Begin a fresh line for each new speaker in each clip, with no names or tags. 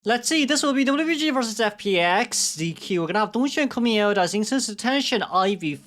Let's see, this will be WG versus FPX DQ. We're gonna have Dongxuan coming out as Instance Attention Ivy.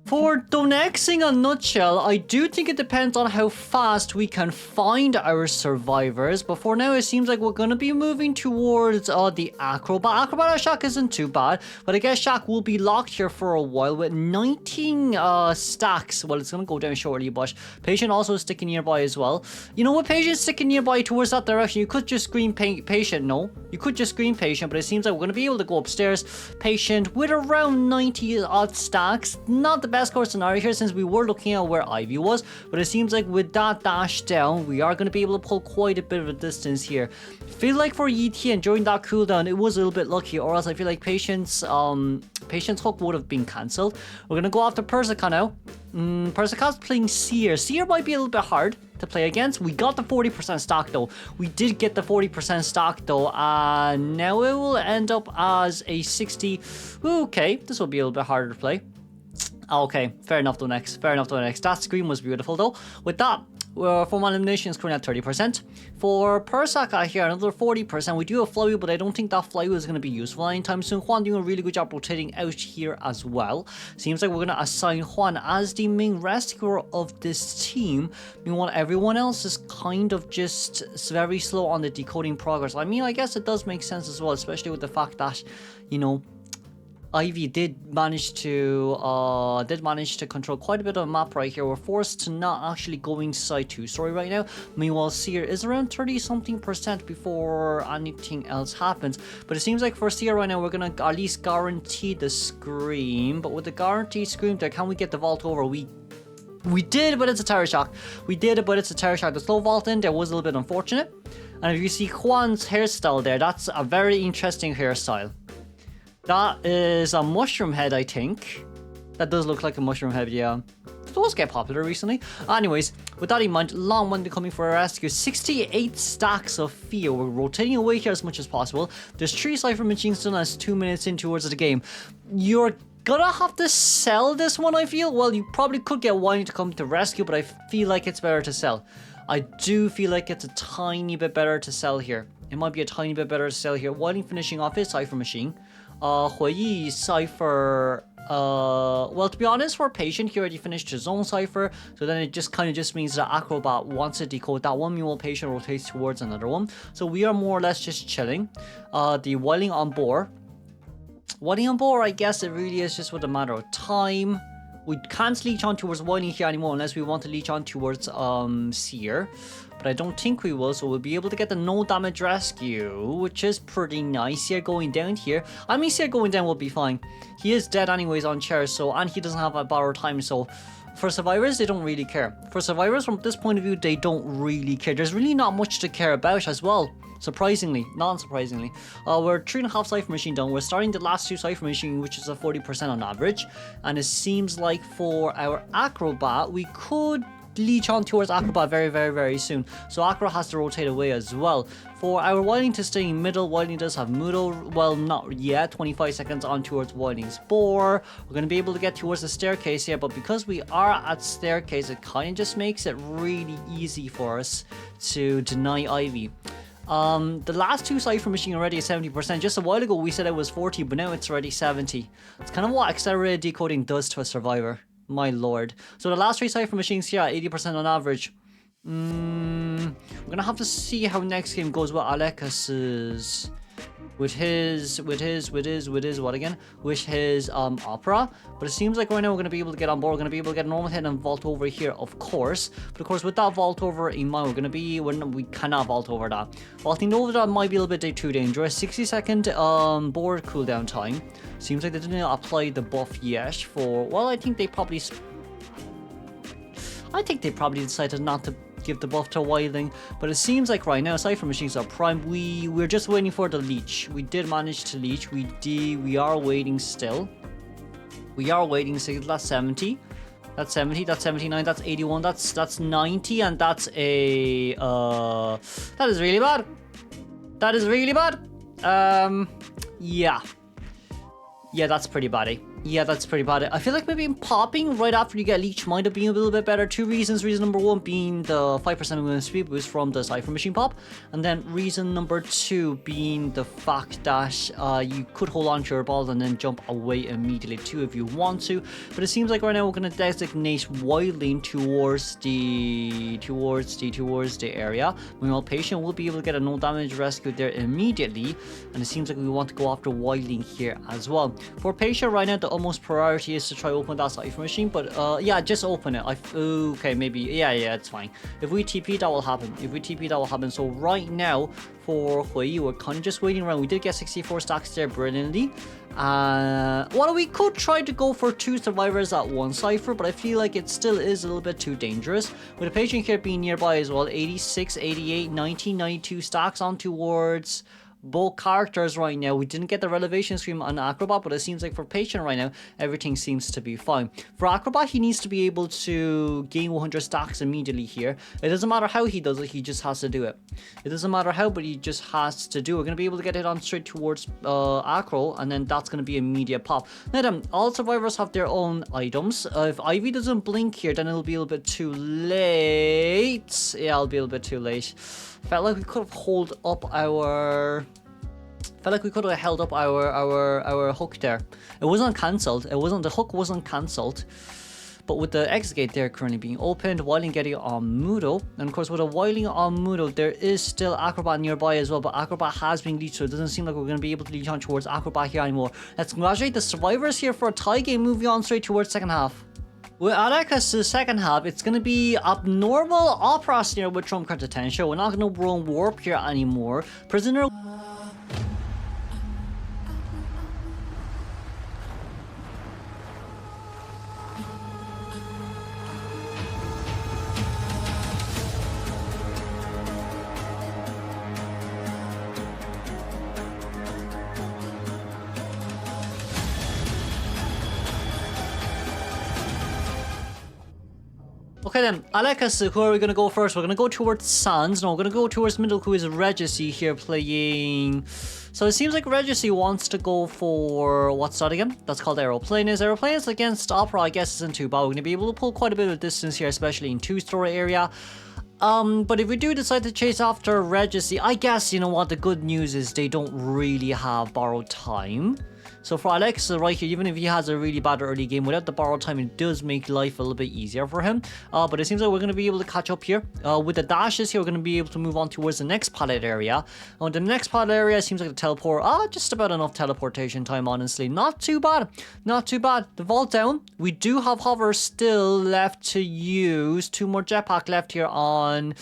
For Donex, in a nutshell, I do think it depends on how fast we can find our survivors, but for now it seems like we're going to be moving towards the Acrobat. Acrobat Shack isn't too bad, but I guess Shack will be locked here for a while with 19 stacks. Well, it's going to go down shortly, but Patient also sticking nearby as well. You know what, Patient sticking nearby towards that direction, you could just screen Patient, no? You could just screen Patient, but it seems like we're going to be able to go upstairs. Patient with around 90 odd stacks, not the best course scenario here since we were looking at where Ivy was, but it seems like with that dash down we are going to be able to pull quite a bit of a distance here. Feel like for ETN during that cooldown it was a little bit lucky, or else I feel like Patient's hook would have been cancelled. We're going to go after Persica now. Persica's playing Seer. Seer might be a little bit hard to play against. We got the 40% stock though. We did get the 40% stock though, and now it will end up as a 60. Okay, this will be a little bit harder to play. Okay, fair enough though next. Fair enough though next. That screen was beautiful though. With that, for my elimination is currently at 30%. For Persica here, another 40%. We do have Flywheel, but I don't think that Flywheel is going to be useful anytime soon. Juan doing a really good job rotating out here as well. Seems like we're going to assign Juan as the main rescuer of this team. Meanwhile, everyone else is kind of just very slow on the decoding progress. I mean, I guess it does make sense as well, especially with the fact that, you know, Ivy did manage to control quite a bit of the map right here. We're forced to not actually go inside 2-story right now. Meanwhile, Seer is around 30-something% before anything else happens. But it seems like for Seer right now, we're gonna at least guarantee the scream. But with the guaranteed scream there, can we get the vault over? We did, but it's a terror shock. We did it, but it's a terror shock. The slow vault in there was a little bit unfortunate. And if you see Juan's hairstyle there, that's a very interesting hairstyle. That is a mushroom head, I think. That does look like a mushroom head, yeah. Those get popular recently. Anyways, with that in mind, Long One coming for a rescue. 68 stacks of fear. We're rotating away here as much as possible. There's 3 Cypher Machines done as 2 minutes in towards the game. You're gonna have to sell this one, I feel. Well, you probably could get Wine to come to rescue, but I feel like it's better to sell. I do feel like it's a tiny bit better to sell here. It might be a tiny bit better to sell here. Whiting finishing off his Cypher Machine. Hui Yi Cypher, well, to be honest, for Patient, he already finished his own Cypher, so then it just kind of just means that Acrobat wants to decode that one, meanwhile Patient rotates towards another one. So we are more or less just chilling. The Whiling on board. Whiling on board, I guess it really is just with a matter of time. We can't leech on towards Whiling here anymore unless we want to leech on towards Seer. But I don't think we will, so we'll be able to get the no damage rescue, which is pretty nice. Seer going down here. I mean, Seer going down will be fine. He is dead anyways on chairs, so, and he doesn't have a borrowed time, so for survivors, they don't really care. For survivors, from this point of view, they don't really care. There's really not much to care about as well. Surprisingly, non-surprisingly. We're 3.5 Cypher Machine done. We're starting the last 2 Cypher Machine, which is a 40% on average. And it seems like for our Acrobat, we could leech on towards Acrobat very, very, very soon. So Acrobat has to rotate away as well. For our Whiting to stay in middle, Whiting does have Moodle. Well, not yet. 25 seconds on towards Whiting's Boar. We're going to be able to get towards the staircase here, but because we are at staircase, it kind of just makes it really easy for us to deny Ivy. The last 2 Cypher Machine already is 70%. Just a while ago we said it was 40, but now it's already 70. It's kind of what accelerated decoding does to a survivor. My lord. So the last 3 Cypher Machines here at 80% on average. We're gonna have to see how next game goes with Alexis's with his opera. But it seems like right now we're gonna be able to get on board. We're gonna be able to get a normal hit and vault over here, of course. But of course, with that vault over in mind, we cannot vault over that. Vaulting over that might be a little bit too dangerous. 60-second board cooldown time. Seems like they didn't apply the buff yet for, well, I think they probably decided not to give the buff to Wilding. But it seems like right now Cypher Machines are prime. We're just waiting for the leech. We did manage to leech. We are waiting still. We are waiting still. That's 70. That's 70, that's 79, that's 81, that's 90, and that's a that is really bad. That is really bad. Yeah. Yeah, that's pretty bad, eh? Yeah, that's pretty bad. I feel like maybe popping right after you get leech might have been a little bit better. Two reasons. Reason number one being the 5% movement speed boost from the Cypher Machine pop. And then reason number two being the fact that you could hold on to your ball and then jump away immediately too if you want to. But it seems like right now we're going to designate Wilding towards the area. Meanwhile, Patient will be able to get a no damage rescue there immediately. And it seems like we want to go after Wilding here as well. For Patient right now, the almost priority is to try open that Cypher Machine, but yeah, just open it. Okay, maybe, yeah, it's fine. If we TP, that will happen. If we TP, that will happen. So right now for Hui, we're kind of just waiting around. We did get 64 stacks there brilliantly. Well, we could try to go for 2 survivors at 1 Cypher, but I feel like it still is a little bit too dangerous. With a Patient here being nearby as well, 86, 88, 90, 92 stacks on towards both characters right now. We didn't get the Relevation Scream on Acrobat, but it seems like for Patient right now, everything seems to be fine. For Acrobat, he needs to be able to gain 100 stacks immediately here. It doesn't matter how he does it, he just has to do it. It doesn't matter how, but he just has to do it. We're going to be able to get it on straight towards Acro, and then that's going to be immediate pop. Now then, all survivors have their own items. If Ivy doesn't blink here, then it'll be a little bit too late. Yeah, it'll be a little bit too late. Felt like we could have held up our hook there. It wasn't cancelled. The hook wasn't cancelled. But with the X gate there currently being opened, Wilding getting on Mudo. And of course with a Wilding on Mudo, there is still Acrobat nearby as well, but Acrobat has been leached, so it doesn't seem like we're going to be able to leech on towards Acrobat here anymore. Let's congratulate the survivors here for a tie game, moving on straight towards second half. With Aleka's second half, it's going to be Abnormal Opera Snare with Trump Card Attention. We're not going to roam Warp here anymore. Prisoner... Okay then, Alekas, who are we going to go first? We're going to go towards Sans. No, we're going to go towards middle, who is Regicy here playing... So it seems like Regicy wants to go for... What's that again? That's called Aeroplane. Aeroplane against Opera, I guess, isn't too bad. We're going to be able to pull quite a bit of distance here, especially in 2-story area. But if we do decide to chase after Regicy, I guess, you know what, the good news is they don't really have borrowed time. So for Alex right here, even if he has a really bad early game, without the borrowed time, it does make life a little bit easier for him. But it seems like we're going to be able to catch up here. With the dashes here, we're going to be able to move on towards the next pallet area. On the next pallet area, it seems like the teleport. Just about enough teleportation time, honestly. Not too bad. Not too bad. The vault down. We do have hover still left to use. 2 more jetpack left here on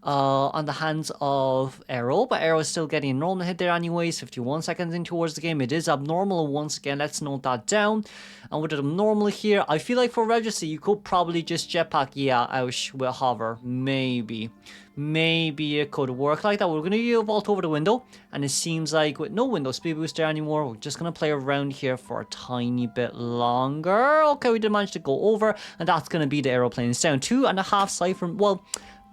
the hands of Arrow, but Arrow is still getting a normal hit there anyways. 51 seconds in towards the game. It is abnormal once again. Let's note that down. And with it abnormal here, I feel like for Regicy, you could probably just jetpack, yeah, ouch, with hover. Maybe it could work like that. We're going to vault over the window, and it seems like with no window speed boost there anymore, we're just going to play around here for a tiny bit longer. Okay, we did manage to go over, and that's going to be the aeroplane. It's down 2.5 Cypher, well,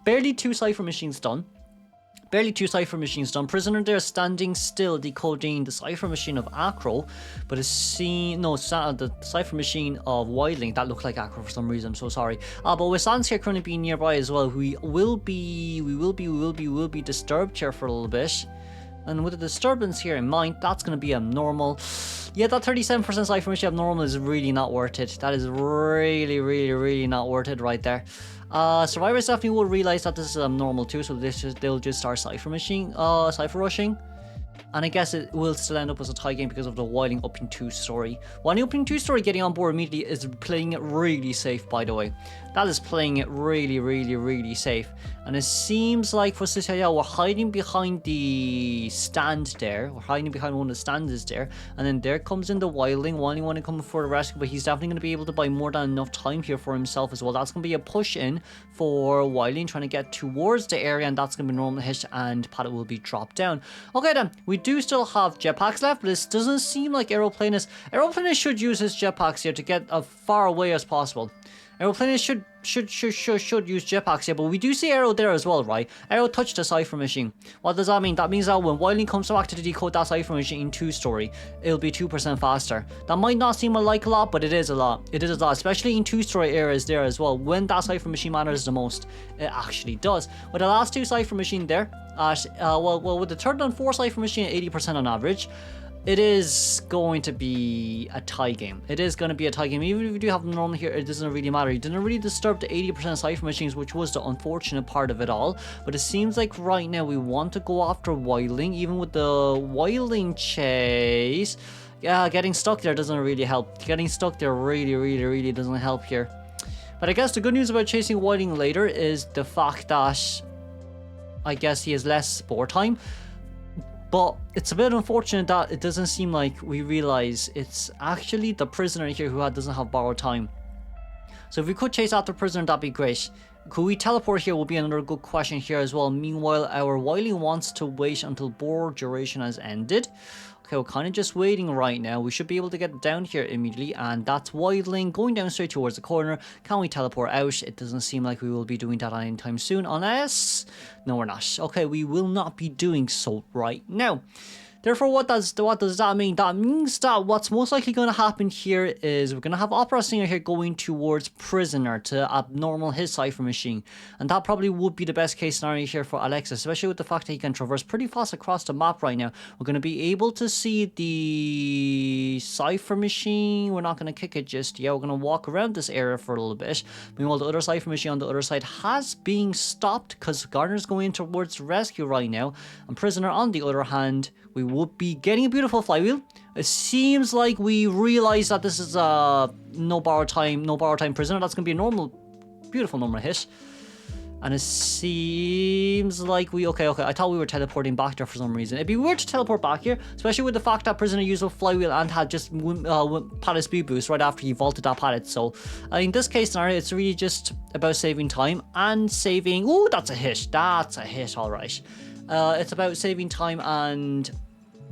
barely 2 Cypher machines done. Barely 2 Cypher machines done. Prisoner there standing still, decoding the Cypher machine of Acro, but it's seen, no, the Cypher machine of Wilding. That looked like Acro for some reason, I'm so sorry. But with Sans here currently being nearby as well, we will be disturbed here for a little bit. And with the disturbance here in mind, that's going to be abnormal. Yeah, that 37% Cypher machine abnormal is really not worth it. That is really not worth it right there. Survivors definitely will realize that this is abnormal too, so they'll just start Cypher rushing. And I guess it will still end up as a tie game because of the Wilding upping 2-story. Wilding upping 2-story getting on board immediately is playing it really safe, by the way. That is playing it really, really, really safe. And it seems like for Citadel, we're hiding behind the stand there. We're hiding behind one of the stands there. And then there comes in the Wilding. Wilding want to come for the rescue, but he's definitely going to be able to buy more than enough time here for himself as well. That's going to be a push in for Wilding, trying to get towards the area, and that's going to be normal hit, and Paddock will be dropped down. Okay then, we do still have jetpacks left, but this doesn't seem like Aeroplanus. Aeroplanus should use his jetpacks here to get as far away as possible. Aeroplanus should use jetpacks here, but we do see Aero there as well, right? Aero touched the Cypher machine. What does that mean? That means that when Wilding comes back to decode that Cypher machine in 2-story, it'll be 2% faster. That might not seem like a lot, but it is a lot. It is a lot, especially in 2-story areas there as well. When that Cypher machine matters the most, it actually does. With the last 2 Cypher machine there, well, with the third and fourth Cypher machine at 80% on average, it is going to be a tie game. It is going to be a tie game. Even if you do have them normal here, it doesn't really matter. You didn't really disturb the 80% Cypher machines, which was the unfortunate part of it all. But it seems like right now we want to go after Wilding, even with the Wilding chase. Yeah, getting stuck there doesn't really help. Getting stuck there really doesn't help here. But I guess the good news about chasing Wilding later is the fact that I guess he has less spore time. But it's a bit unfortunate that it doesn't seem like we realize it's actually the prisoner here who doesn't have borrowed time. So if we could chase after the prisoner, that'd be great. Could we teleport here will be another good question here as well. Meanwhile, our Wilding wants to wait until board duration has ended. Okay, we're kind of just waiting right now. We should be able to get down here immediately, and that's Wilding going down straight towards the corner. Can we teleport out? It doesn't seem like we will be doing that anytime soon, unless... No, we're not. Okay, we will not be doing so right now. Therefore, what does that mean? That means that what's most likely going to happen here is we're going to have Opera Singer here going towards Prisoner to abnormal his Cypher machine. And that probably would be the best case scenario here for Alexis, especially with the fact that he can traverse pretty fast across the map right now. We're going to be able to see the Cypher machine. We're not going to kick it just yet. We're going to walk around this area for a little bit. Meanwhile, the other Cypher machine on the other side has been stopped because Gardner's going towards rescue right now. And Prisoner, on the other hand, we would be getting a beautiful flywheel. It seems like we realize that this is a no borrow time prisoner. That's going to be a normal, beautiful normal hit. And it seems like okay, I thought we were teleporting back there for some reason. It'd be weird to teleport back here, especially with the fact that Prisoner used a flywheel and had just pallet speed boost right after he vaulted that pallet. So in this case scenario, it's really just about saving time and saving... Ooh, that's a hit. That's a hit, all right. It's about saving time and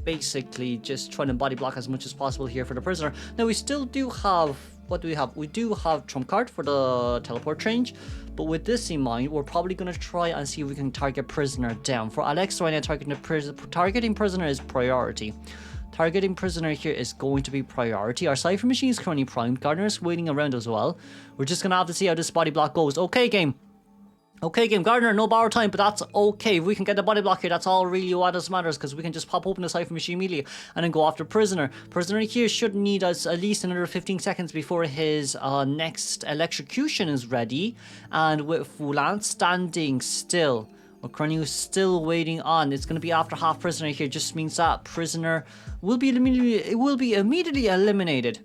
basically just trying to body block as much as possible here for the Prisoner. Now we still do have... What do we have? We do have Trump card for the teleport range, but with this in mind, we're probably going to try and see if we can target Prisoner down. For Alex right now, targeting Prisoner is priority. Targeting Prisoner here is going to be priority. Our Cypher machine is currently primed. Gardner is waiting around as well. We're just going to have to see how this body block goes. Okay, game. Okay, game. Gardner, no borrow time, but that's okay. If we can get the body block here, that's all really what matters, because we can just pop open the Cypher machine immediately and then go after Prisoner. Prisoner here should need us at least another 15 seconds before his next electrocution is ready. And with Fulan standing still, we're currently still waiting on. It's going to be after half Prisoner here. Just means that Prisoner will be immediately eliminated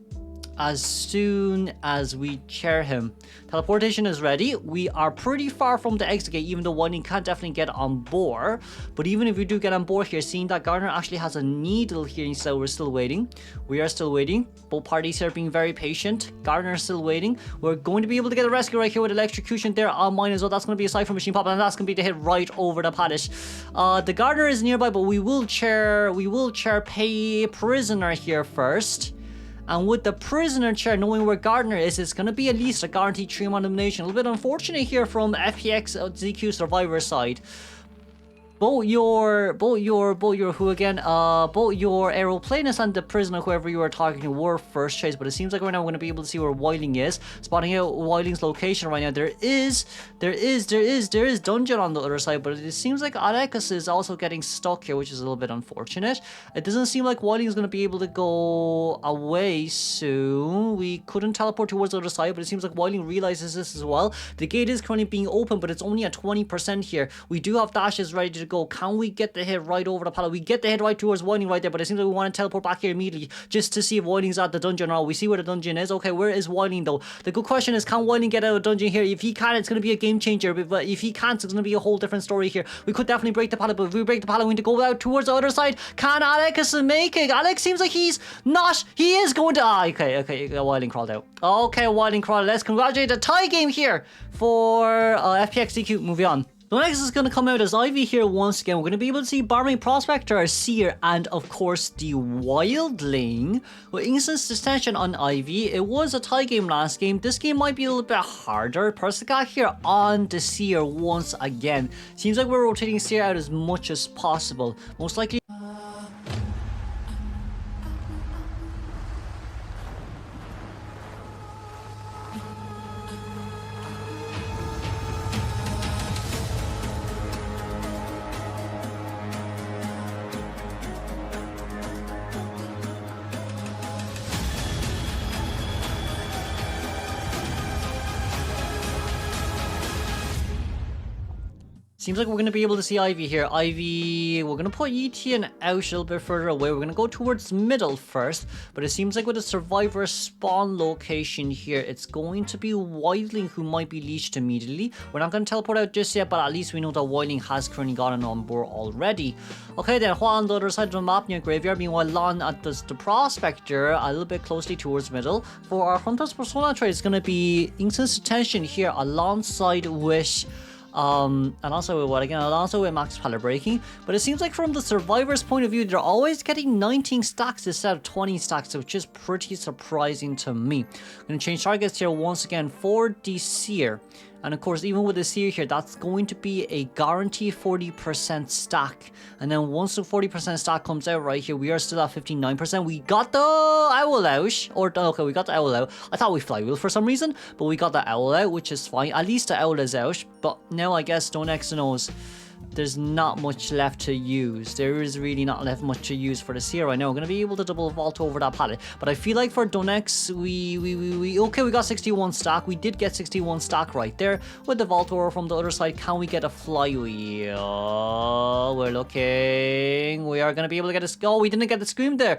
as soon as we chair him. Teleportation is ready. We are pretty far from the exit gate, even though Wilding can definitely get on board. But even if we do get on board here, seeing that Gardner actually has a needle here, so we're still waiting. We are still waiting. Both parties here being very patient. Gardner is still waiting. We're going to be able to get a rescue right here with electrocution there on mine as well. That's going to be a Cypher machine pop, and that's going to be the hit right over the pallet. The Gardner is nearby, but we will chair pay Prisoner here first. And with the Prisoner chair, knowing where Gardner is, it's going to be at least a guaranteed 3-man elimination. A little bit unfortunate here from FPX ZQ Survivor side. Both your Aeroplanus and the Prisoner, whoever you were targeting, were first chase, but it seems like right now we're going to be able to see where Wilding is. Spotting out Wilding's location right now. There is dungeon on the other side, but it seems like Alexis is also getting stuck here, which is a little bit unfortunate. It doesn't seem like Wilding is going to be able to go away soon. We couldn't teleport towards the other side, but it seems like Wilding realizes this as well. The gate is currently being open, but it's only at 20% here. We do have dashes ready to go. Can we get the hit right over the pallet? We get the hit right towards Whiting right there, but it seems like we want to teleport back here immediately just to see if Whiting's at the dungeon or not. We see where the dungeon is. Okay, where is Whiting though? The good question is, can Whiting get out of the dungeon here? If he can, it's going to be a game changer, but if he can't, it's going to be a whole different story here. We could definitely break the pallet, but if we break the pallet, we need to go out towards the other side. Can Alex make it? Alex seems like he's not. He is going to. Okay, Whiting crawled out. Okay, Whiting crawled. Let's congratulate the tie game here for FPX DQ. Moving on. The next is going to come out as Ivy here once again. We're going to be able to see Barmaid Prospector, Seer, and of course the Wildling. With instant suspension on Ivy. It was a tie game last game. This game might be a little bit harder. Persica here on the Seer once again. Seems like we're rotating Seer out as much as possible. Most likely... Seems like we're going to be able to see Ivy here. Ivy, we're going to put ET and Ouch a little bit further away. We're going to go towards middle first. But it seems like with the survivor spawn location here, it's going to be Wildling who might be leashed immediately. We're not going to teleport out just yet, but at least we know that Wildling has currently gotten on board already. Okay then, Hua on the other side of the map near Graveyard. Meanwhile, Lon at the Prospector a little bit closely towards middle. For our Hunter's Persona trade, it's going to be Instant Attention here alongside with... and also with what again? And also with max pallet breaking. But it seems like from the survivor's point of view, they're always getting 19 stacks instead of 20 stacks, which is pretty surprising to me. I'm going to change targets here once again for the Seer. And of course, even with the Seer here, that's going to be a guaranteed 40% stack. And then once the 40% stack comes out right here, we are still at 59%. We got the Owl out. Okay, we got the Owl out. I thought we flywheel for some reason, but we got the Owl out, which is fine. At least the Owl is out. But now I guess Stone X knows there's not much left to use. There is really not left much to use for the Seer right now. We're going to be able to double vault over that pallet. But I feel like for Donex, okay, we got 61 stack. We did get 61 stack right there. With the vault over from the other side, can we get a flywheel? We're looking. We are going to be able to get a... Oh, we didn't get the scream there.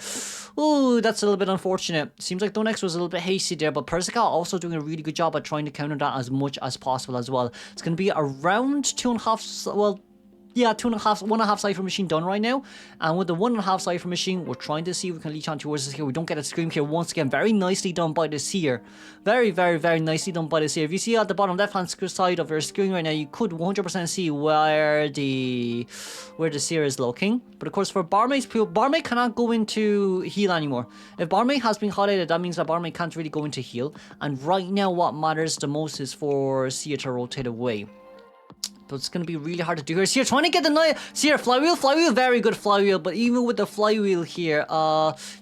Oh, that's a little bit unfortunate. Seems like Donex was a little bit hasty there, but Persica also doing a really good job at trying to counter that as much as possible as well. It's going to be around 2.5... Well... Yeah, 1.5 Cypher Machine done right now. And with the 1.5 Cypher Machine, we're trying to see if we can leech on towards this here. We don't get a scream here once again. Very nicely done by the Seer. Very, very, very nicely done by the Seer. If you see at the bottom left-hand side of your screen right now, you could 100% see where the Seer is looking. But of course, for Barmaid's pool, Barmaid cannot go into heal anymore. If Barmaid has been highlighted, that means that Barmaid can't really go into heal. And right now, what matters the most is for Seer to rotate away. But it's going to be really hard to do here. Seer trying to get the knife. Seer, flywheel, very good flywheel. But even with the flywheel here,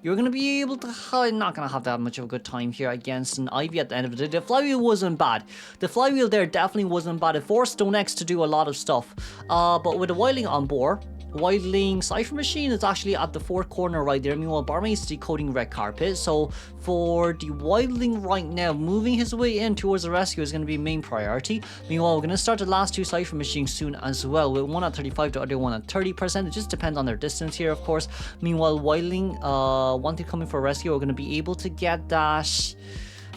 you're going to be able to... not going to have that much of a good time here against an Ivy at the end of the day. The flywheel wasn't bad. The flywheel there definitely wasn't bad. It forced Stone X to do a lot of stuff. But with the Wildling on board... Wildling Cypher Machine is actually at the fourth corner right there. Meanwhile, Barmaid is decoding Red Carpet. So for the Wildling right now, moving his way in towards the rescue is going to be main priority. Meanwhile, we're going to start the last two Cypher Machines soon as well, with one at 35, the other one at 30%. It just depends on their distance here, of course. Meanwhile, Wildling, wanting coming for rescue, we're going to be able to get that...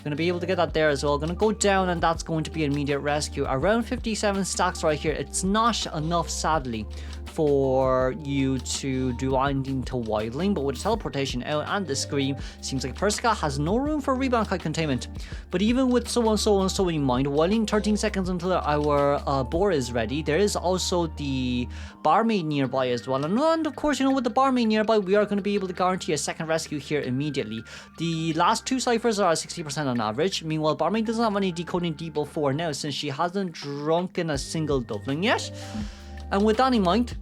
Going to be able to get that there as well. Going to go down, and that's going to be immediate rescue. Around 57 stacks right here. It's not enough, sadly, for you to do anything to Wildling, but with the teleportation out and the scream, seems like Persica has no room for rebound kite containment. But even with so in mind, Wildling 13 seconds until our boar is ready. There is also the Barmaid nearby as well, and of course, you know, with the Barmaid nearby, we are going to be able to guarantee a second rescue here immediately. The last two ciphers are at 60% on average. Meanwhile, Barmaid doesn't have any decoding depot for now, since she hasn't drunken a single duffling yet. And with that in mind,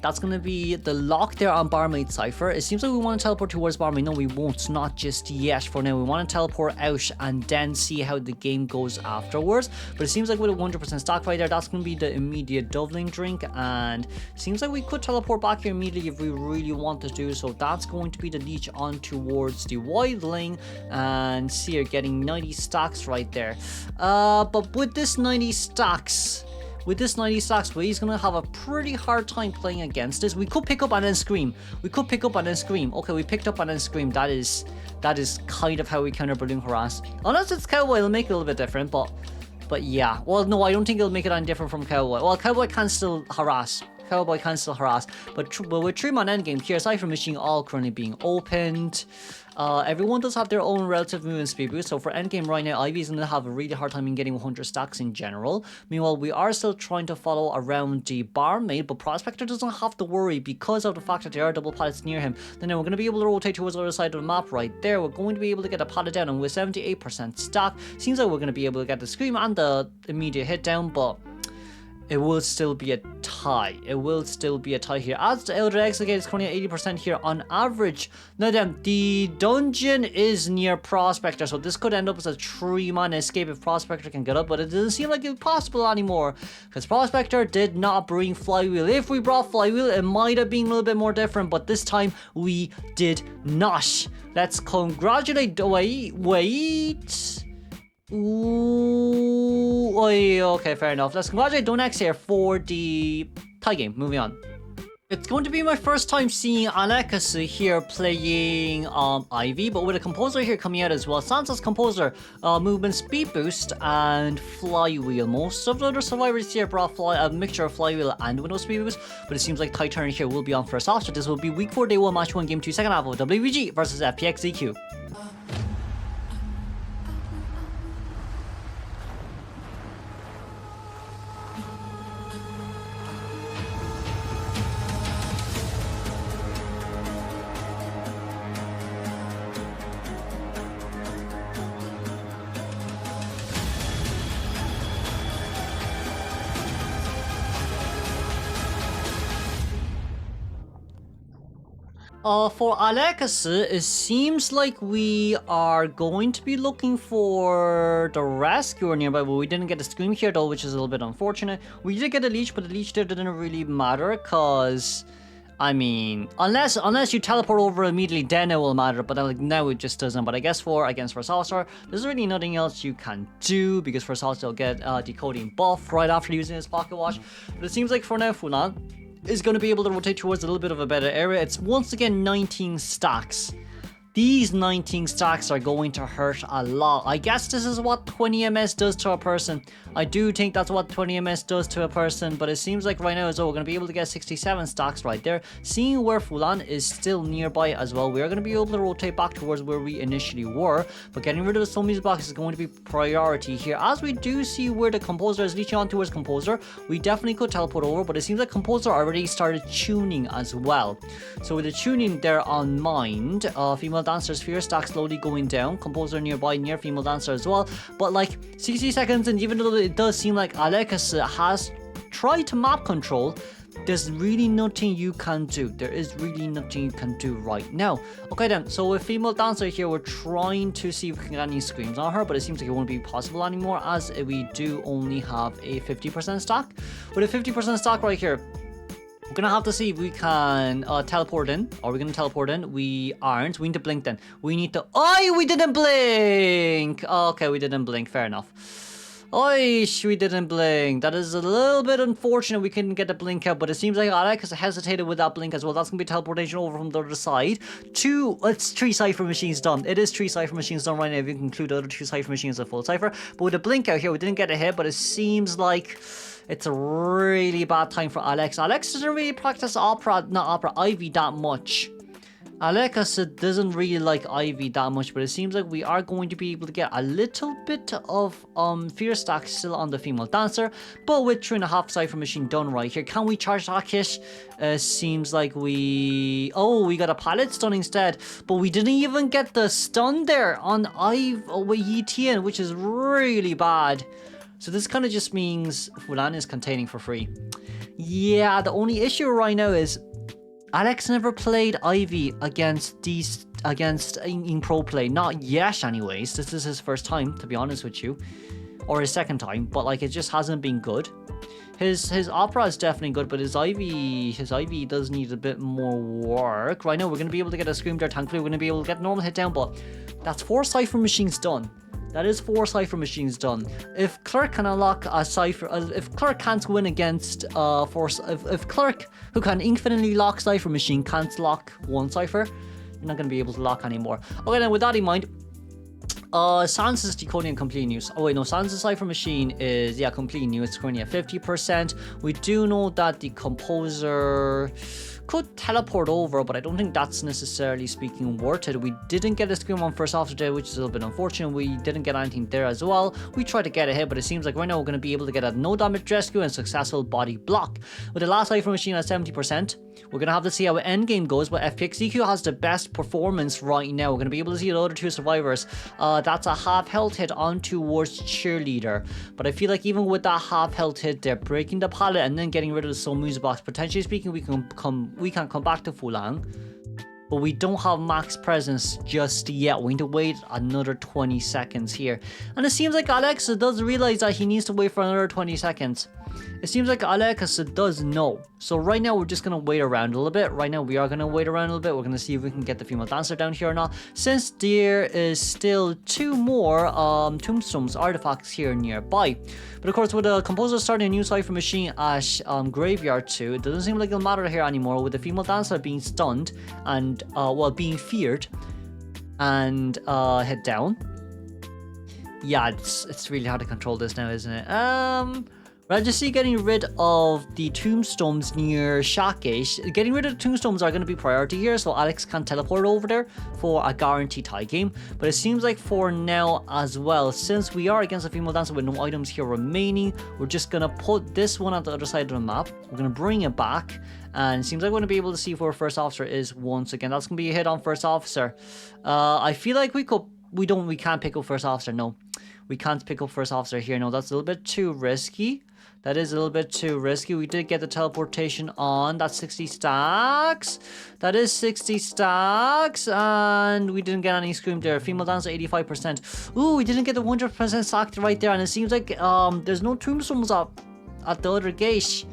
that's going to be the lock there on Barmaid Cypher. It seems like we want to teleport towards Barmaid. No, we won't. Not just yet for now. We want to teleport out and then see how the game goes afterwards. But it seems like with a 100% stock right there, that's going to be the immediate doubling drink. And it seems like we could teleport back here immediately if we really want to do so. That's going to be the leech on towards the Wildling. And see, you're getting 90 stacks right there. But with this 90 stacks... with this 90 stacks, he's gonna have a pretty hard time playing against this. We could pick up and then scream. We could pick up and then scream. Okay, we picked up and then scream. That is kind of how we counter balloon harass. Unless it's Cowboy, it'll make it a little bit different, but yeah. Well, no, I don't think it'll make it any different from Cowboy. Well, Cowboy can still harass. Cowboy can still harass, but with 3-man endgame here, Cypher Machine all currently being opened. Everyone does have their own relative movement speed boost, so for endgame right now, Ivy's going to have a really hard time in getting 100 stacks in general. Meanwhile, we are still trying to follow around the barmaid, but Prospector doesn't have to worry because of the fact that there are double pallets near him. Then we're going to be able to rotate towards the other side of the map right there. We're going to be able to get a pallet down, and with 78% stack, seems like we're going to be able to get the scream and the immediate hit down, but it will still be a tie. It will still be a tie here. As the Elder Exegate is currently at 80% here on average. Now then, the dungeon is near Prospector, so this could end up as a 3-man escape if Prospector can get up, but it doesn't seem like it's possible anymore because Prospector did not bring Flywheel. If we brought Flywheel, it might have been a little bit more different, but this time we did not. Let's congratulate... Wait... Ooh, okay, fair enough. Let's congratulate Donex here for the tie game. Moving on. It's going to be my first time seeing Alekasu here playing Ivy, but with a Composer here coming out as well. Sansa's Composer, movement speed boost, and Flywheel. Most of the other survivors here brought a mixture of Flywheel and Window speed boost, but it seems like Tie Turn here will be on first off, so this will be week 4, day 1, match 1, game 2, second half of WBG versus FPX ZQ. For Alekasu, it seems like we are going to be looking for the Rescuer nearby, but we didn't get a Scream here though, which is a little bit unfortunate. We did get a Leech, but the Leech there didn't really matter, cause, I mean, unless you teleport over immediately, then it will matter, but like now it just doesn't. But I guess against First All-Star, there's really nothing else you can do, because First All-Star will get decoding buff right after using his Pocket Watch. But it seems like for now, Fulan is going to be able to rotate towards a little bit of a better area. It's once again 19 stacks. These 19 stacks are going to hurt a lot. I guess this is what 20 MS does to a person. I do think that's what 20 MS does to a person, but it seems like right now as well, we're going to be able to get 67 stacks right there. Seeing where Fulan is still nearby as well, we are going to be able to rotate back towards where we initially were, but getting rid of the Slow Music Box is going to be priority here. As we do see where the Composer is leeching on towards Composer, we definitely could teleport over, but it seems like Composer already started tuning as well. So with the tuning there on mind, Female Dancer's Fear stack slowly going down, Composer nearby near Female Dancer as well, but like 60 seconds, and even though it does seem like Alekasu has tried to map control, there's really nothing you can do. There is really nothing you can do right now. Okay then, so with Female Dancer here, we're trying to see if we can get any screams on her, but it seems like it won't be possible anymore as we do only have a 50% stack. With a 50% stack right here, we're gonna have to see if we can teleport in. Are we gonna teleport in? We aren't. We need to blink then. We need to... Oh, we didn't blink! Okay, we didn't blink. Fair enough. Oish, we didn't blink. That is a little bit unfortunate we couldn't get the blink out, but it seems like Alex has hesitated with that blink as well. That's going to be teleportation over from the other side. It's 3 Cypher Machines done. It is 3 Cypher Machines done right now if you can include the other 2 Cypher Machines as a full Cypher. But with the blink out here, we didn't get a hit, but it seems like it's a really bad time for Alex. Alex doesn't really practice Ivy that much. Alex doesn't really like Ivy that much, but it seems like we are going to be able to get a little bit of Fear stack still on the Female Dancer, but with 3.5 Cypher Machine done right here. Can we charge that hit? Seems like we got a pallet stun instead, but we didn't even get the stun there on ETN, which is really bad. So this kind of just means Fulan is containing for free. Yeah, the only issue right now is Alex never played Ivy against in pro play. Not yet anyways. This is his first time, to be honest with you. Or his second time, but like it just hasn't been good. His Opera is definitely good, but his Ivy does need a bit more work. Right now we're gonna be able to get a Scream there, thankfully we're gonna be able to get normal hit down, but that's 4 Cypher Machines done. That is 4 Cypher Machines done. If Clerk can unlock a Cypher, if Clerk can't win against if Clerk, who can infinitely lock Cypher Machine, can't lock 1 Cypher, you're not going to be able to lock anymore. Okay, then with that in mind, Sans' decoding completely new. Oh wait, no, Sans' Cypher Machine is, yeah, completely new. It's currently at 50%. We do know that the Composer could teleport over, but I don't think that's necessarily speaking worth it. We didn't get a Scream on first officer today, which is a little bit unfortunate. We didn't get anything there as well. We tried to get a hit, but it seems like right now we're going to be able to get a no damage rescue and successful body block. With the last Cypher Machine at 70%, we're going to have to see how endgame goes, but FPX has the best performance right now. We're going to be able to see the other 2 survivors. That's a half health hit on towards Cheerleader. But I feel like even with that half health hit, they're breaking the pallet and then getting rid of the soul music box. Potentially speaking, we can come back to Fulang. But we don't have max presence just yet. We need to wait another 20 seconds here. And it seems like Alexa does realize that he needs to wait for another 20 seconds. It seems like Alexa does know. So right now we're just going to wait around a little bit. Right now we are going to wait around a little bit. We're going to see if we can get the female dancer down here or not. Since there is still 2 more tombstones artifacts here nearby. But of course with the Composer starting a new Cypher Machine at Graveyard 2, it doesn't seem like it'll matter here anymore with the female dancer being stunned and well, being feared and head down. Yeah, it's really hard to control this now, isn't it? Registry getting rid of the tombstones near Shakesh. Getting rid of the tombstones are going to be priority here, so Alex can teleport over there for a guaranteed tie game. But it seems like for now as well, since we are against a female dancer with no items here remaining, we're just going to put this one on the other side of the map. We're going to bring it back. And it seems like we're going to be able to see where first officer is once again. That's going to be a hit on first officer. I feel like we can't pick up first officer. No, we can't pick up first officer here. No, that's a little bit too risky. That is a little bit too risky. We did get the teleportation on. That's 60 stacks. That is 60 stacks. And we didn't get any scream there. Female dancer 85%. Ooh, we didn't get the 100% stack right there. And it seems like there's no tombstones up at the other gate.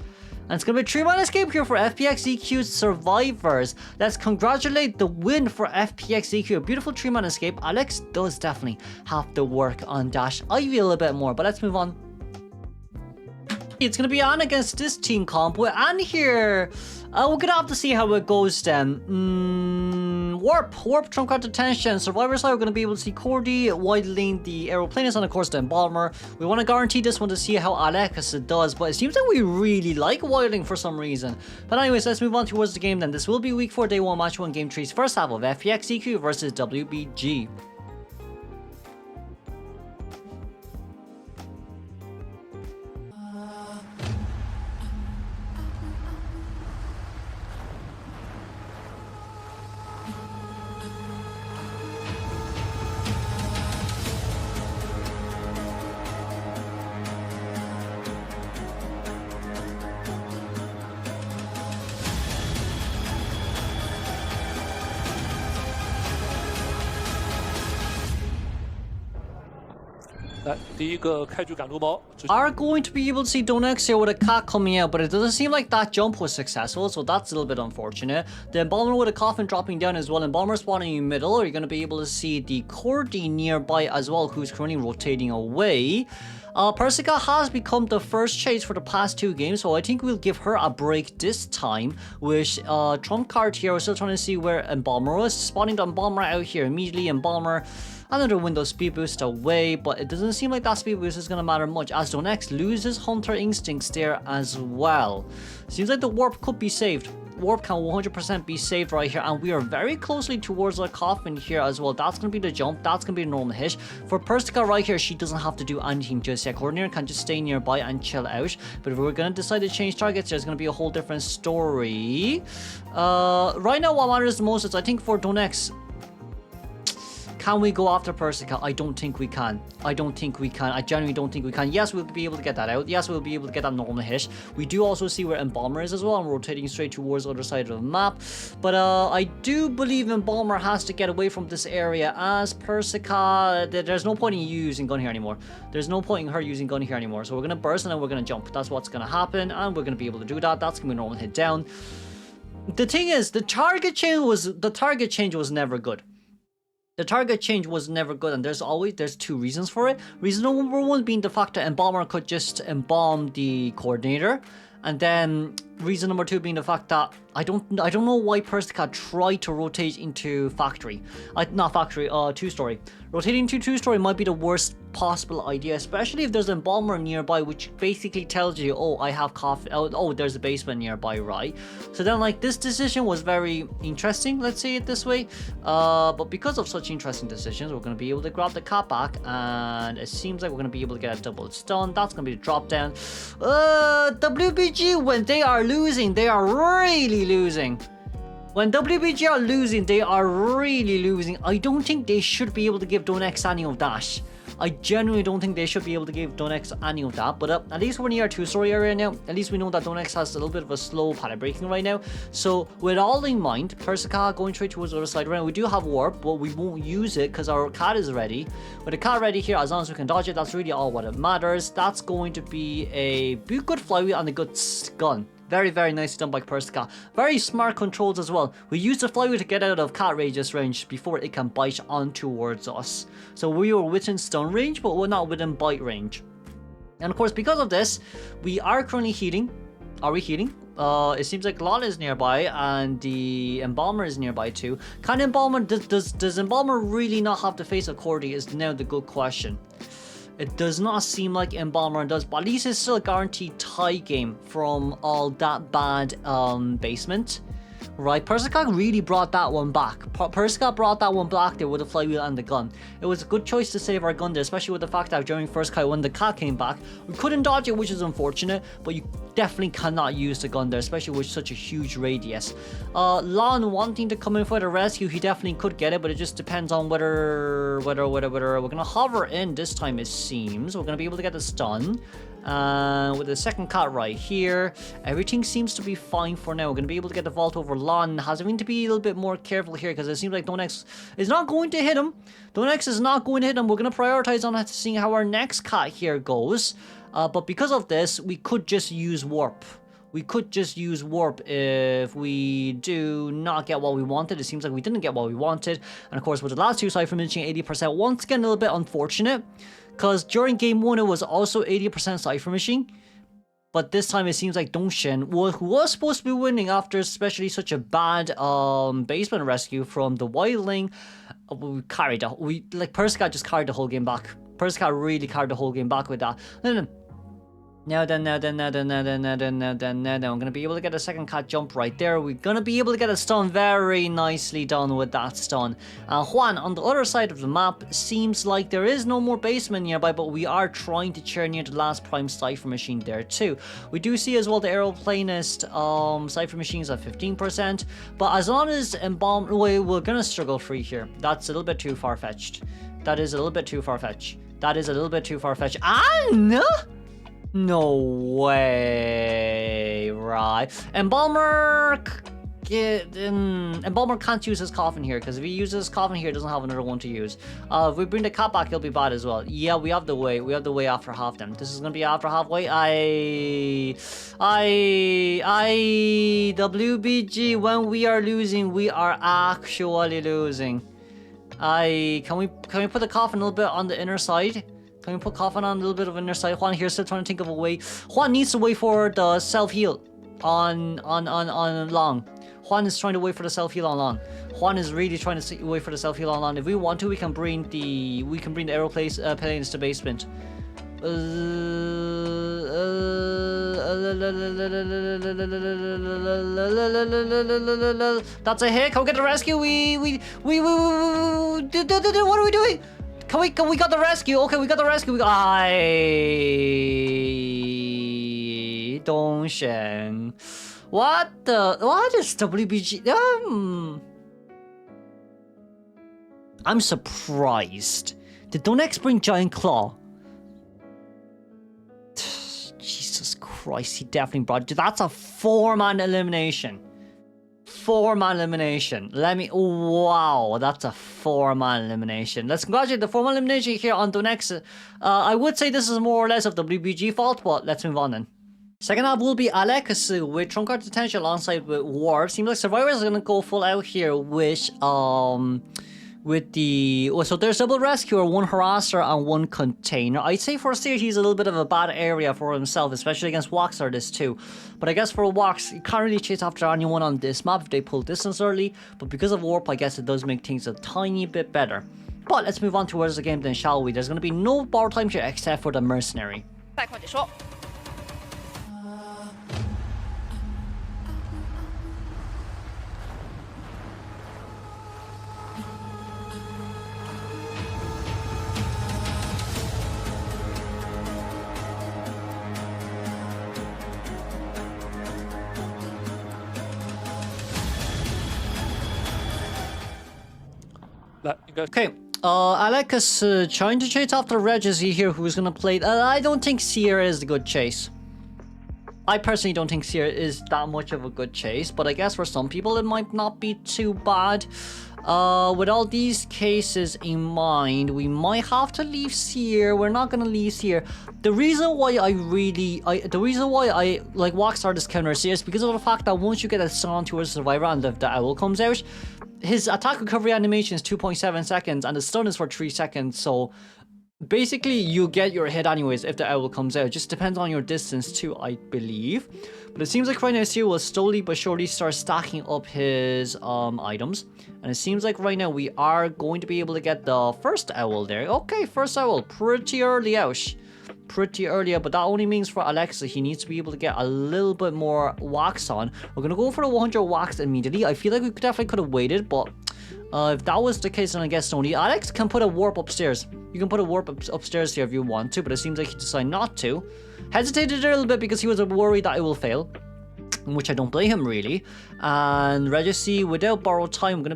And it's going to be a 3-man escape here for FPX survivors. Let's congratulate the win for FPX A beautiful 3-man escape. Alex does definitely have to work on Dash Ivy a little bit more. But let's move on. It's going to be on against this team comp. We're on here. We're going to have to see how it goes then. Warp, trump card attention. Survivor side, we're going to be able to see Cordy, Widling, the Aeroplanist, and of course the Embalmer. We want to guarantee this one to see how Alexa does, but it seems like we really like Widling for some reason. But anyways, let's move on towards the game then. This will be week 4, day 1, match 1, game 3's first half of FPX EQ versus WBG. Are going to be able to see Donex here with a cat coming out, but it doesn't seem like that jump was successful, so that's a little bit unfortunate. The Embalmer with a coffin dropping down as well. Embalmer spawning in the middle. You're going to be able to see the Cordy nearby as well, who's currently rotating away. Persica has become the first chase for the past 2 games, so I think we'll give her a break this time. With trump card here, we're still trying to see where Embalmer was. Spawning the Embalmer out here immediately. Embalmer, another window speed boost away, but it doesn't seem like that speed boost is going to matter much as Donex loses Hunter Instincts there as well. Seems like the warp could be saved. Warp can 100% be saved right here, and we are very closely towards the coffin here as well. That's going to be the jump. That's going to be a normal hit. For Persica right here, she doesn't have to do anything just yet. Coordinator can just stay nearby and chill out. But if we're going to decide to change targets, there's going to be a whole different story. Right now, what matters the most is, I think, for Donex, can we go after Persica? I don't think we can. I genuinely don't think we can. Yes, we'll be able to get that out. Yes, we'll be able to get that normal hit. We do also see where Embalmer is as well. I'm rotating straight towards the other side of the map. But I do believe Embalmer has to get away from this area as Persica. There's no point in you using gun here anymore. There's no point in her using gun here anymore. So we're going to burst and then we're going to jump. That's what's going to happen. And we're going to be able to do that. That's going to be a normal hit down. The thing is, the target change was never good. the target change was never good, and there's two reasons for it. Reason number one being the fact that Embalmer could just embalm the coordinator, and then reason number two being the fact that I don't know why Persica tried to rotate into factory. Not factory, two-story. Rotating to two-story might be the worst possible idea, especially if there's an embalmer nearby, which basically tells you, oh, I have coffee. Oh, there's a basement nearby, right? So then, like, this decision was very interesting, let's say it this way. But because of such interesting decisions, we're going to be able to grab the cat back, and it seems like we're going to be able to get a double stun. That's going to be the drop down. WBG, when they are losing, they are really losing. When WBG are losing, they are really losing. I don't think they should be able to give Donex any of that. I genuinely don't think they should be able to give Donex any of that. But at least we're near our two-story area now. At least we know that Donex has a little bit of a slow pallet breaking right now. So with all in mind, Persica going straight towards the other side right now. We do have warp, but we won't use it because our cat is ready. With the cat ready here, as long as we can dodge it, that's really all what it matters. That's going to be a good flywheel and a good gun. Very, very nicely done by Persica. Very smart controls as well. We use the flywheel to get out of cat radius range before it can bite on towards us. So we were within stun range, but we're not within bite range. And of course, because of this, we are currently heating. Are we heating? It seems like Lala is nearby and the Embalmer is nearby too. Can Embalmer, does Embalmer really not have to face a Cordy is now the good question. It does not seem like Embalmer does, but at least it's still a guaranteed tie game from all that bad basement. Right, Persica really brought that one back. Persica brought that one back there with the flywheel and the gun. It was a good choice to save our gun there, especially with the fact that during first kite when the cat came back, we couldn't dodge it, which is unfortunate, but you definitely cannot use the gun there, especially with such a huge radius. Lon wanting to come in for the rescue, he definitely could get it, but it just depends on whether we're gonna hover in this time. It seems we're gonna be able to get the stun. With the second cat right here, everything seems to be fine for now. We're going to be able to get the vault over Lon. Having to be a little bit more careful here because it seems like Donex is not going to hit him. Donex is not going to hit him. We're going to prioritize on seeing how our next cat here goes. But because of this, we could just use warp. We could just use warp if we do not get what we wanted. It seems like we didn't get what we wanted. And of course, with the last two cypher finishing 80%, once again, a little bit unfortunate. Because during game 1, it was also 80% Cypher Machine. But this time it seems like Dongshin, who was supposed to be winning after especially such a bad basement rescue from the Wildling, we carried it. Persica just carried the whole game back. Persica really carried the whole game back with that. Now then, I'm gonna be able to get a second cat jump right there. We're gonna be able to get a stun. Very nicely done with that stun. Juan, on the other side of the map, seems like there is no more basement nearby, but we are trying to cheer near the last prime Cypher Machine there too. We do see as well the aeroplanist Cypher Machines at 15%, but as long as Embalm, we're gonna struggle free here. That's a little bit too far-fetched. That is a little bit too far-fetched. That is a little bit too far-fetched. No way, right? Embalmer can't use his coffin here, because if he uses his coffin here, he doesn't have another one to use. If we bring the cat back, he'll be bad as well. Yeah, we have the way. We have the way after half them. This is gonna be after halfway. WBG, when we are losing, we are actually losing. Can we put the coffin a little bit on the inner side? Can we put coffin on a little bit of inner side? Juan here still trying to think of a way. Juan needs to wait for the self-heal on Long. Juan is trying to wait for the self-heal on Long. Juan is really trying to wait for the self-heal on Long. If we want to, we can bring the aeroplanes to basement. That's a hit. Can we get the rescue? What are we doing? We got the rescue. Okay, we got the rescue. Dongshin. What is WBG? I'm surprised. Did Donex bring Giant Claw? Jesus Christ, he definitely brought. That's a 4-man elimination. 4-man elimination. Wow, that's a 4-man elimination. Let's congratulate the 4-man elimination here on Donex. I would say this is more or less of WBG fault, but let's move on then. Second half will be Alex with Trump card potential alongside with Warp. Seems like Survivors are gonna go full out here with with the... Oh, so there's double rescuer, one harasser, and one container. I'd say for Seer, he's a little bit of a bad area for himself, especially against Wax Artist too. But I guess for Wax, you can't really chase after anyone on this map if they pull distance early. But because of Warp, I guess it does make things a tiny bit better. But let's move on towards the game then, shall we? There's going to be no borrow time here except for the mercenary.
再快点说。
Okay, Alex is trying to chase after Reggie here, who's gonna play... I don't think Sierra is the good chase. I personally don't think Sierra is that much of a good chase, but I guess for some people it might not be too bad. With all these cases in mind, we might have to leave Seer. We're not gonna leave Seer. The reason why I like Wax Artist counter Seer is because of the fact that once you get a stun towards Survivor and the owl comes out, his attack recovery animation is 2.7 seconds and the stun is for 3 seconds, so basically you get your hit anyways if the owl comes out. It just depends on your distance too, I believe. But it seems like right now Seer will slowly but surely start stacking up his items. And it seems like right now we are going to be able to get the first owl there. Okay, first owl, pretty early out. Pretty early, but that only means for Alexa he needs to be able to get a little bit more wax on. We're gonna go for the 100 wax immediately. I feel like we definitely could have waited, but if that was the case, then I guess Sony Alex can put a warp upstairs. You can put a warp upstairs here if you want to, but it seems like he decided not to. Hesitated a little bit because he was worried that it will fail, which I don't blame him really. And Regicy, without borrowed time, we're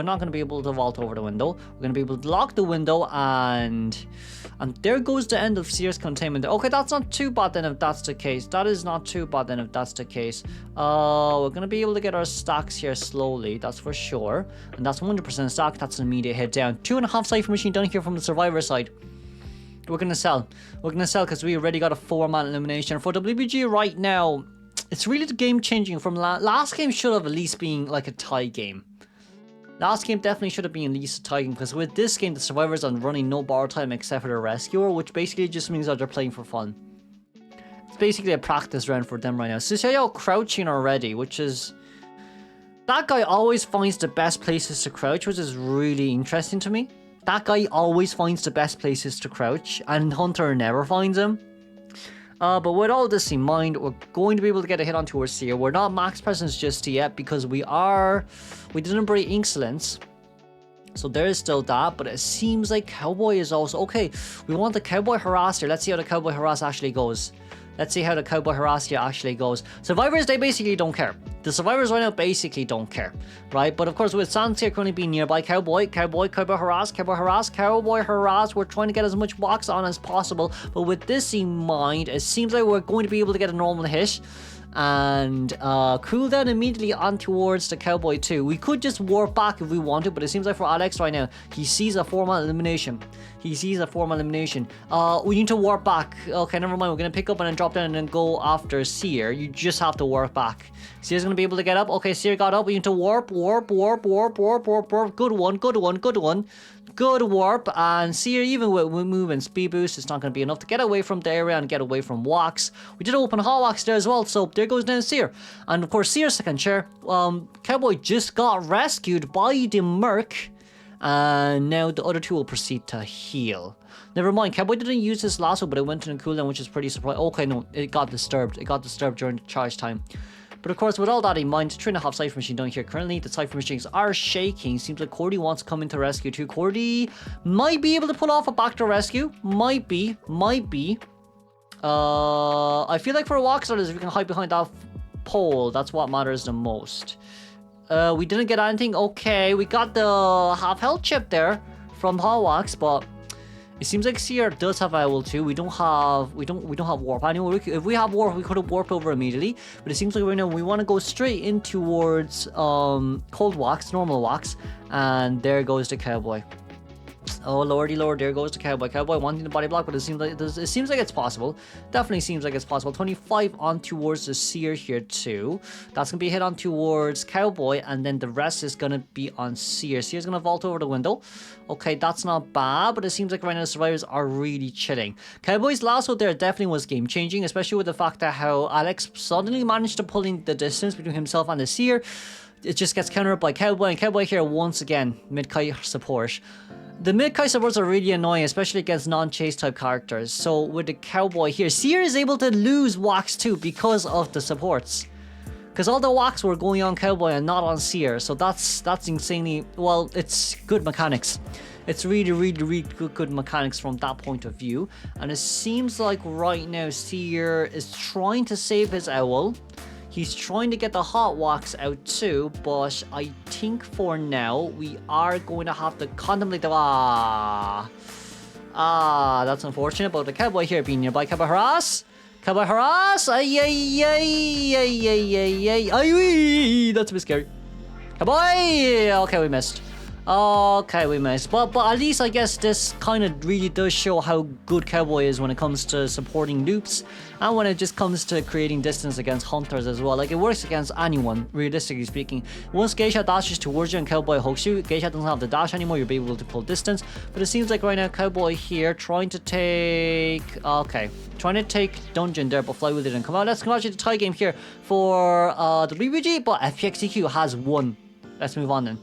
not going to be able to vault over the window. We're going to be able to lock the window, and there goes the end of Seer's containment. Okay, that's not too bad then if that's the case. That is not too bad then if that's the case. We're going to be able to get our stacks here slowly, that's for sure. And that's 100% stack, that's an immediate hit down. 2.5 Cypher Machine down here from the Survivor side. We're going to sell. We're going to sell because we already got a 4-man elimination. For WBG right now, it's really the game changing from last game should have at least been like a tie game. Last game definitely should have been at least a tie game, because with this game the survivors are running no borrow time except for the rescuer, which basically just means that they're playing for fun. It's basically a practice round for them right now. Susayo crouching already, which is... That guy always finds the best places to crouch, which is really interesting to me. That guy always finds the best places to crouch, and Hunter never finds him. But with all this in mind, we're going to be able to get a hit on towards Seer. We're not max presence just yet because we didn't break Insolence. So there is still that, but it seems like Cowboy is also... Okay, we want the Cowboy Harass here. Let's see how the Cowboy Harass actually goes. Let's see how the Cowboy Harass here actually goes. Survivors, they basically don't care. The survivors right now basically don't care, right? But of course, with Sanseer currently being nearby, Cowboy Harass, we're trying to get as much box on as possible. But with this in mind, it seems like we're going to be able to get a normal hit and cool down immediately on towards the Cowboy too. We could just warp back if we wanted, but it seems like for Alex right now, he sees a 4-man elimination. We need to warp back. Okay, never mind. We're going to pick up and then drop down and then go after Seer. You just have to warp back. Seer's going to be able to get up. Okay, Seer got up. We need to warp. Good warp. And Seer, even with move and speed boost, it's not going to be enough to get away from the area and get away from Wax. We did open Hot Wax there as well, so there goes down Seer. And of course, Seer's second chair. Cowboy just got rescued by the Merc. And now the other two will proceed to heal. Never mind, Cowboy didn't use his lasso, but it went in a cooldown, which is pretty surprising. Okay, no, it got disturbed. It got disturbed during the charge time. But of course, with all that in mind, 3.5 Cypher Machine down here currently. The Cypher Machines are shaking. Seems like Cordy wants to come into rescue too. Cordy might be able to pull off a backdoor rescue. Might be. I feel like for a Walkstar, if we can hide behind that pole, that's what matters the most. We didn't get anything. Okay, we got the half health chip there from Hawax, but it seems like Seer does have owl too. We don't have warp anymore. If we have warp, we could have warped over immediately. But it seems like right now we want to go straight in towards cold wax, normal wax, and there goes the Cowboy. Oh lordy lord, there goes the cowboy. Cowboy wanting the body block, but it seems like it's possible. Definitely seems like it's possible. 25 on towards the seer here too. That's gonna be hit on towards cowboy, and then the rest is gonna be on seer. Seer's gonna vault over the window. Okay, that's not bad, but it seems like right now the survivors are really chilling. Cowboy's lasso there definitely was game changing, especially with the fact that how Alex suddenly managed to pull in the distance between himself and the seer. It just gets countered up by Cowboy, and Cowboy here once again mid-Kai support. The mid-Kai supports are really annoying, especially against non-chase type characters. So with the Cowboy here, Seer is able to lose Wax too because of the supports. Because all the Wax were going on Cowboy and not on Seer. So that's insanely, well, it's good mechanics. It's really good mechanics from that point of view. And it seems like right now Seer is trying to save his owl. He's trying to get the hot wax out too, but I think for now we are going to have to contemplate the that's unfortunate. But the cowboy here being nearby. Cowboy harass, that's a bit scary. Cowboy, okay, we missed. Okay, we missed. But at least I guess this kind of really does show how good Cowboy is when it comes to supporting loops and when it just comes to creating distance against hunters as well. Like, it works against anyone, realistically speaking. Once Geisha dashes towards you and Cowboy hooks you, Geisha doesn't have the dash anymore, you'll be able to pull distance. But it seems like right now Cowboy here trying to take... Okay, trying to take Dungeon there, but Flywheel didn't come out. Let's come out to the tie game here for the BBG, but FPXTQ has won. Let's move on then.